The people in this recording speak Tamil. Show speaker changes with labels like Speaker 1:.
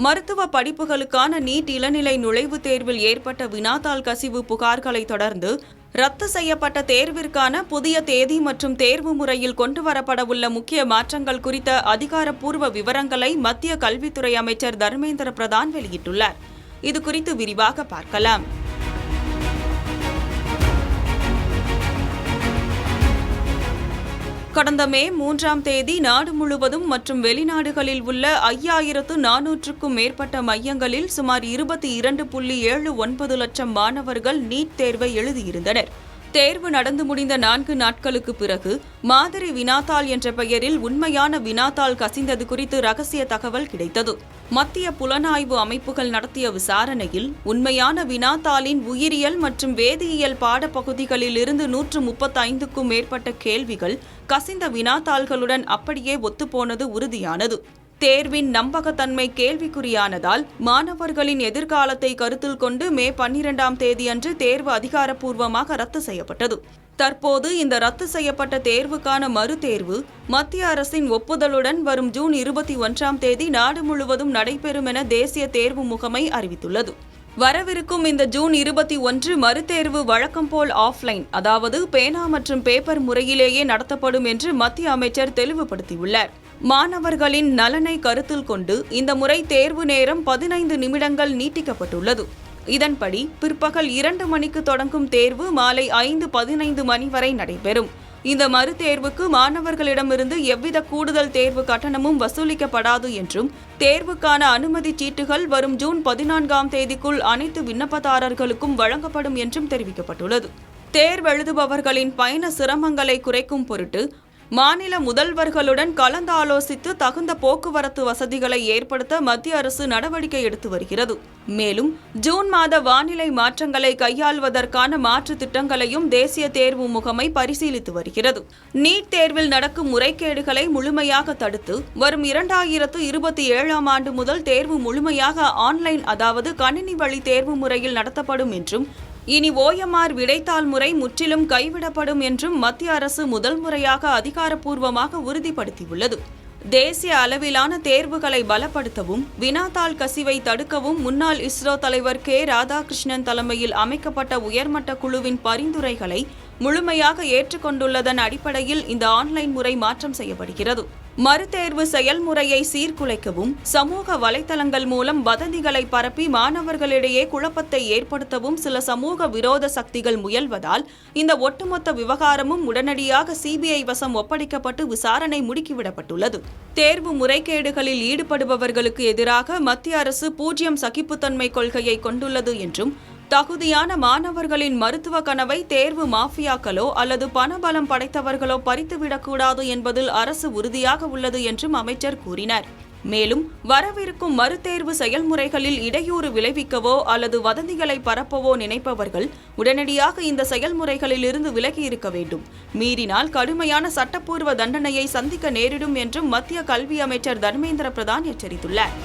Speaker 1: மருத்துவ படிப்புகளுக்கான நீட் இளநிலை நுழைவுத் தேர்வில் ஏற்பட்ட வினாத்தாள் கசிவு புகார்களை தொடர்ந்து ரத்து செய்யப்பட்ட தேர்விற்கான புதிய தேதி மற்றும் தேர்வு முறையில் கொண்டுவரப்படவுள்ள முக்கிய மாற்றங்கள் குறித்த அதிகாரப்பூர்வ விவரங்களை மத்திய கல்வித்துறை அமைச்சர் தர்மேந்திர பிரதான் வெளியிட்டுள்ளார். இதுகுறித்து விரிவாக பார்க்கலாம். கடந்த மே 3ஆம் தேதி நாடு முழுவதும் மற்றும் வெளிநாடுகளில் உள்ள 5400க்கும் மேற்பட்ட மையங்களில் சுமார் 22.79 லட்சம் மாணவர்கள் நீட் தேர்வை எழுதியிருந்தனர். தேர்வு நடந்து முடிந்த 4 நாட்களுக்கு பிறகு மாதிரி வினாத்தாள் என்ற பெயரில் உண்மையான வினாத்தாள் கசிந்தது குறித்து ரகசிய தகவல் கிடைத்தது. மத்திய புலனாய்வு அமைப்புகள் நடத்திய விசாரணையில் உண்மையான வினாத்தாளின் உயிரியல் மற்றும் வேதியியல் பாடப்பகுதிகளில் இருந்து 135க்கும் மேற்பட்ட கேள்விகள் கசிந்த வினாத்தாள்களுடன் அப்படியே ஒத்துப்போனது உறுதியானது. தேர்வின் நம்பகத்தன்மை கேள்விக்குறியானதால் மாணவர்களின் எதிர்காலத்தை கருத்தில் கொண்டு மே 12ஆம் தேதியன்று தேர்வு அதிகாரப்பூர்வமாக ரத்து செய்யப்பட்டது. தற்போது இந்த ரத்து செய்யப்பட்ட தேர்வுக்கான மறுதேர்வு மத்திய அரசின் ஒப்புதலுடன் வரும் ஜூன் 21ஆம் தேதி நாடு முழுவதும் நடைபெறும் என தேசிய தேர்வு முகமை அறிவித்துள்ளது. வரவிருக்கும் இந்த ஜூன் 21 மறுதேர்வு வழக்கம் போல் ஆஃப்லைன், அதாவது பேனா மற்றும் பேப்பர் முறையிலேயே நடத்தப்படும் என்று மத்திய அமைச்சர் தெளிவுபடுத்தியுள்ளார். மாணவர்களின் நலனை கருத்தில் கொண்டு இந்த முறை தேர்வு நேரம் 15 நிமிடங்கள் நீட்டிக்கப்பட்டுள்ளது. இதன்படி பிற்பகல் 2 மணிக்கு தொடங்கும் தேர்வு மாலை 5:15 மணி வரை நடைபெறும். இந்த மறுதேர்வுக்கு மாணவர்களிடமிருந்து எவ்வித கூடுதல் தேர்வு கட்டணமும் வசூலிக்கப்படாது என்றும் தேர்வுக்கான அனுமதி சீட்டுகள் வரும் ஜூன் 14ஆம் தேதிக்குள் அனைத்து விண்ணப்பதாரர்களுக்கும் வழங்கப்படும் என்றும் தெரிவிக்கப்பட்டுள்ளது. தேர்வெழுதுபவர்களின் பயண சிரமங்களை குறைக்கும் பொருட்டு மாநில முதல்வர்களுடன் கலந்தாலோசித்து தகுந்த போக்குவரத்து வசதிகளை ஏற்படுத்த மத்திய அரசு நடவடிக்கை எடுத்து வருகிறது. மேலும் ஜூன் மாத வானிலை மாற்றங்களை கையாள்வதற்கான மாற்று திட்டங்களையும் தேசிய தேர்வு முகமை பரிசீலித்து வருகிறது. நீட் தேர்வில் நடக்கும் முறைகேடுகளை முழுமையாக தடுத்து வரும் 2027ஆம் ஆண்டு முதல் தேர்வு முழுமையாக ஆன்லைன், அதாவது கணினி வழி தேர்வு முறையில் நடத்தப்படும் என்றும் இனி OMR விடைத்தாள் முறை முற்றிலும் கைவிடப்படும் என்றும் மத்திய அரசு முதல் முறையாக அதிகாரப்பூர்வமாக உறுதிப்படுத்தியுள்ளது. தேசிய அளவிலான தேர்வுகளை பலப்படுத்தவும் வினாத்தாள் கசிவை தடுக்கவும் முன்னாள் இஸ்ரோ தலைவர் K. ராதாகிருஷ்ணன் தலைமையில் அமைக்கப்பட்ட உயர்மட்ட குழுவின் பரிந்துரைகளை முழுமையாக ஏற்றுக்கொண்டுள்ளதன் அடிப்படையில் இந்த ஆன்லைன் முறை மாற்றம் செய்யப்படுகிறது. மறுதேர்வு செயல்முறையை சீர்குலைக்கவும் சமூக வலைதளங்கள் மூலம் வதந்திகளை பரப்பி மாணவர்களிடையே குழப்பத்தை ஏற்படுத்தவும் சில சமூக விரோத சக்திகள் முயல்வதால் இந்த ஒட்டுமொத்த விவகாரமும் உடனடியாக CBI வசம் ஒப்படைக்கப்பட்டு விசாரணை முடுக்கிவிடப்பட்டுள்ளது. தேர்வு முறைகேடுகளில் ஈடுபடுபவர்களுக்கு எதிராக மத்திய அரசு 0 சகிப்புத்தன்மை கொள்கையை கொண்டுள்ளது என்றும் தகுதியான மாணவர்களின் மருத்துவ கனவை தேர்வு மாஃபியாக்களோ அல்லது பணபலம் படைத்தவர்களோ பறித்துவிடக்கூடாது என்பதில் அரசு உறுதியாக உள்ளது என்றும் அமைச்சர் கூறினார். மேலும் வரவிருக்கும் மறுதேர்வு செயல்முறைகளில் இடையூறு விளைவிக்கவோ அல்லது வதந்திகளை பரப்பவோ நினைப்பவர்கள் உடனடியாக இந்த செயல்முறைகளில் இருந்து விலகி இருக்க வேண்டும். மீறினால் கடுமையான சட்டப்பூர்வ தண்டனையை சந்திக்க நேரிடும் என்றும் மத்திய கல்வி அமைச்சர் தர்மேந்திர பிரதான் எச்சரித்துள்ளார்.